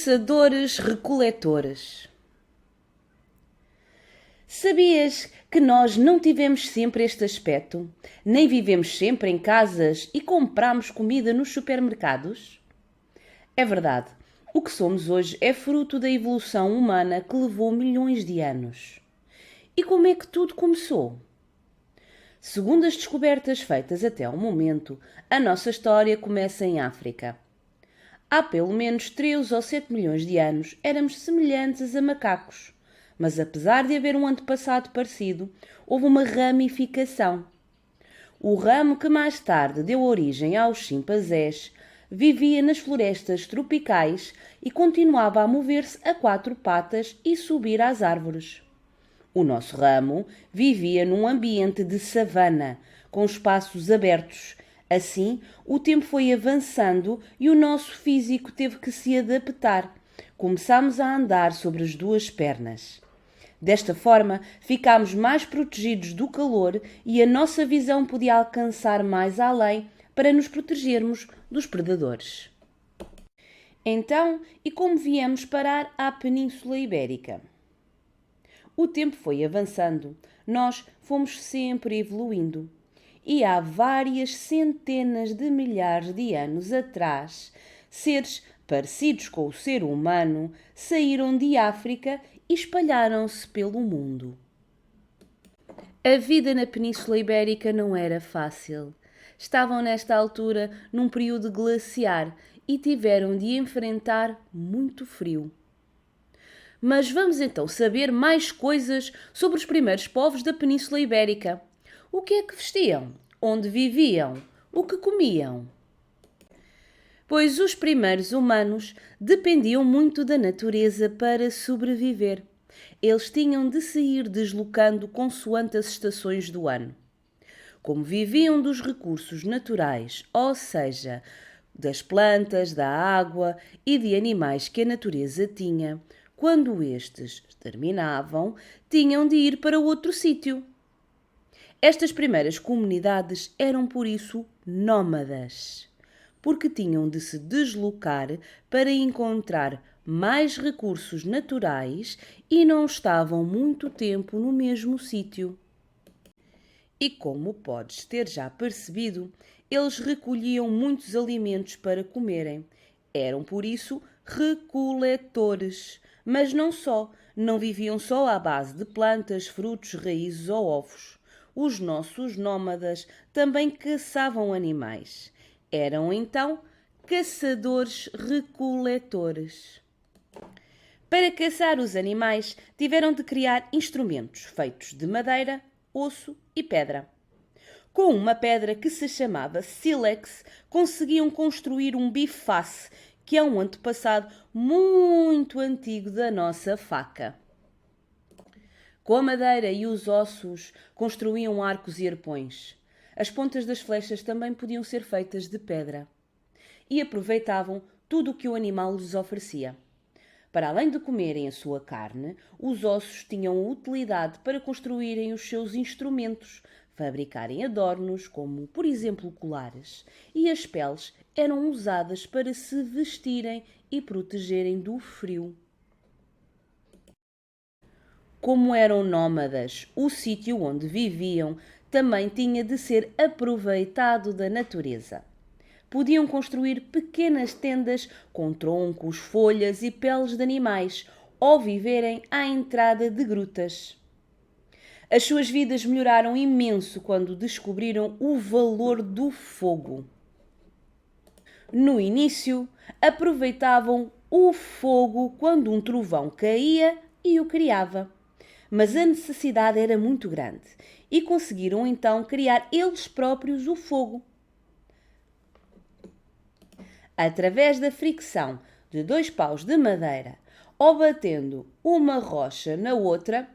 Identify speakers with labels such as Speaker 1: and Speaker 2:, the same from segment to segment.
Speaker 1: Caçadores-recoletores. Sabias que nós não tivemos sempre este aspecto? Nem vivemos sempre em casas e compramos comida nos supermercados? É verdade. O que somos hoje é fruto da evolução humana que levou milhões de anos. E como é que tudo começou? Segundo as descobertas feitas até ao momento, a nossa história começa em África. Há pelo menos 3 ou 7 milhões de anos éramos semelhantes a macacos, mas apesar de haver um antepassado parecido, houve uma ramificação. O ramo que mais tarde deu origem aos chimpanzés vivia nas florestas tropicais e continuava a mover-se a 4 patas e subir às árvores. O nosso ramo vivia num ambiente de savana, com espaços abertos. Assim, o tempo foi avançando e o nosso físico teve que se adaptar. Começámos a andar sobre as 2 pernas. Desta forma, ficámos mais protegidos do calor e a nossa visão podia alcançar mais além para nos protegermos dos predadores. Então, e como viemos parar à Península Ibérica? O tempo foi avançando, nós fomos sempre evoluindo. E há várias centenas de milhares de anos atrás, seres parecidos com o ser humano saíram de África e espalharam-se pelo mundo. A vida na Península Ibérica não era fácil. Estavam nesta altura num período glaciar e tiveram de enfrentar muito frio. Mas vamos então saber mais coisas sobre os primeiros povos da Península Ibérica. O que é que vestiam? Onde viviam? O que comiam? Pois os primeiros humanos dependiam muito da natureza para sobreviver. Eles tinham de se ir deslocando consoante as estações do ano. Como viviam dos recursos naturais, ou seja, das plantas, da água e de animais que a natureza tinha, quando estes terminavam, tinham de ir para outro sítio. Estas primeiras comunidades eram por isso nómadas, porque tinham de se deslocar para encontrar mais recursos naturais e não estavam muito tempo no mesmo sítio. E como podes ter já percebido, eles recolhiam muitos alimentos para comerem. Eram por isso recoletores. Mas não só, não viviam só à base de plantas, frutos, raízes ou ovos. Os nossos nómadas também caçavam animais. Eram então caçadores-recoletores. Para caçar os animais, tiveram de criar instrumentos feitos de madeira, osso e pedra. Com uma pedra que se chamava sílex, conseguiam construir um biface, que é um antepassado muito antigo da nossa faca. Com a madeira e os ossos, construíam arcos e arpões. As pontas das flechas também podiam ser feitas de pedra. E aproveitavam tudo o que o animal lhes oferecia. Para além de comerem a sua carne, os ossos tinham utilidade para construírem os seus instrumentos, fabricarem adornos, como, por exemplo, colares, e as peles eram usadas para se vestirem e protegerem do frio. Como eram nómadas, o sítio onde viviam também tinha de ser aproveitado da natureza. Podiam construir pequenas tendas com troncos, folhas e peles de animais, ou viverem à entrada de grutas. As suas vidas melhoraram imenso quando descobriram o valor do fogo. No início, aproveitavam o fogo quando um trovão caía e o criava. Mas a necessidade era muito grande e conseguiram então criar eles próprios o fogo. Através da fricção de 2 paus de madeira ou batendo uma rocha na outra,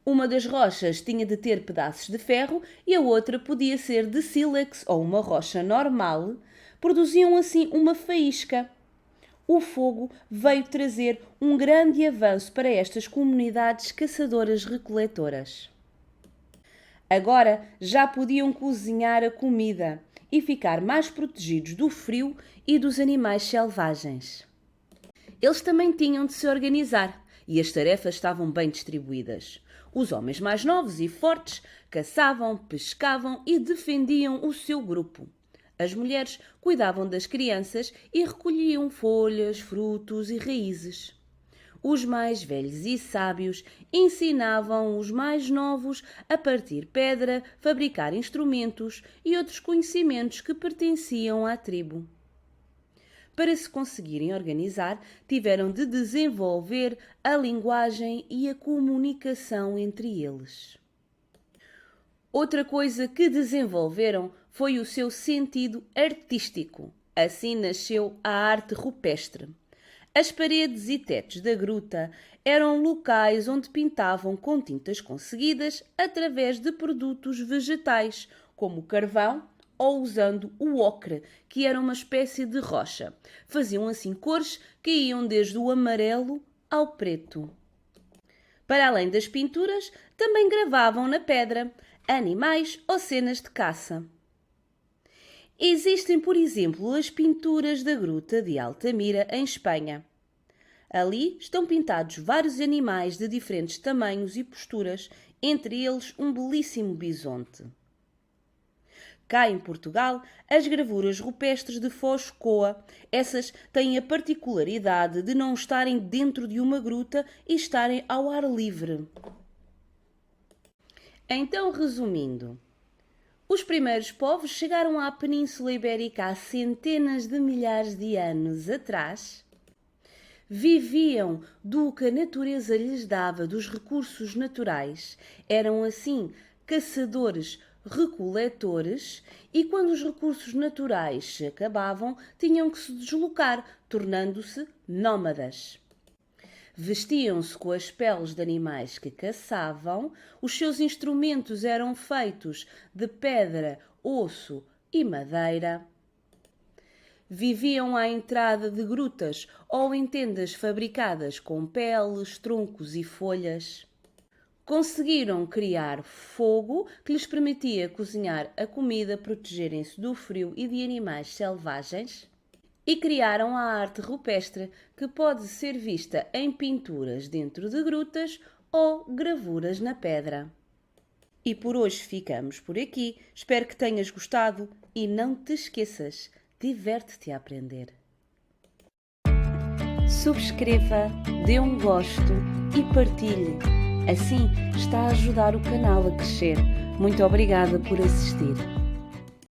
Speaker 1: uma das rochas tinha de ter pedaços de ferro e a outra podia ser de sílex ou uma rocha normal, produziam assim uma faísca. O fogo veio trazer um grande avanço para estas comunidades caçadoras-recoletoras. Agora já podiam cozinhar a comida e ficar mais protegidos do frio e dos animais selvagens. Eles também tinham de se organizar e as tarefas estavam bem distribuídas. Os homens mais novos e fortes caçavam, pescavam e defendiam o seu grupo. As mulheres cuidavam das crianças e recolhiam folhas, frutos e raízes. Os mais velhos e sábios ensinavam os mais novos a partir pedra, fabricar instrumentos e outros conhecimentos que pertenciam à tribo. Para se conseguirem organizar, tiveram de desenvolver a linguagem e a comunicação entre eles. Outra coisa que desenvolveram foi o seu sentido artístico. Assim nasceu a arte rupestre. As paredes e tetos da gruta eram locais onde pintavam com tintas conseguidas através de produtos vegetais, como o carvão, ou usando o ocre, que era uma espécie de rocha. Faziam assim cores que iam desde o amarelo ao preto. Para além das pinturas, também gravavam na pedra animais ou cenas de caça. Existem, por exemplo, as pinturas da Gruta de Altamira, em Espanha. Ali estão pintados vários animais de diferentes tamanhos e posturas, entre eles um belíssimo bisonte. Cá em Portugal, as gravuras rupestres de Foz Coa, essas têm a particularidade de não estarem dentro de uma gruta e estarem ao ar livre. Então, resumindo, os primeiros povos chegaram à Península Ibérica há centenas de milhares de anos atrás. Viviam do que a natureza lhes dava dos recursos naturais. Eram assim caçadores, recoletores, e quando os recursos naturais se acabavam, tinham que se deslocar, tornando-se nómadas. Vestiam-se com as peles de animais que caçavam, os seus instrumentos eram feitos de pedra, osso e madeira. Viviam à entrada de grutas ou em tendas fabricadas com peles, troncos e folhas. Conseguiram criar fogo que lhes permitia cozinhar a comida, protegerem-se do frio e de animais selvagens. E criaram a arte rupestre, que pode ser vista em pinturas dentro de grutas ou gravuras na pedra. E por hoje ficamos por aqui. Espero que tenhas gostado e não te esqueças, diverte-te a aprender. Subscreva, dê um gosto e partilhe. Assim está a ajudar o canal a crescer. Muito obrigada por assistir.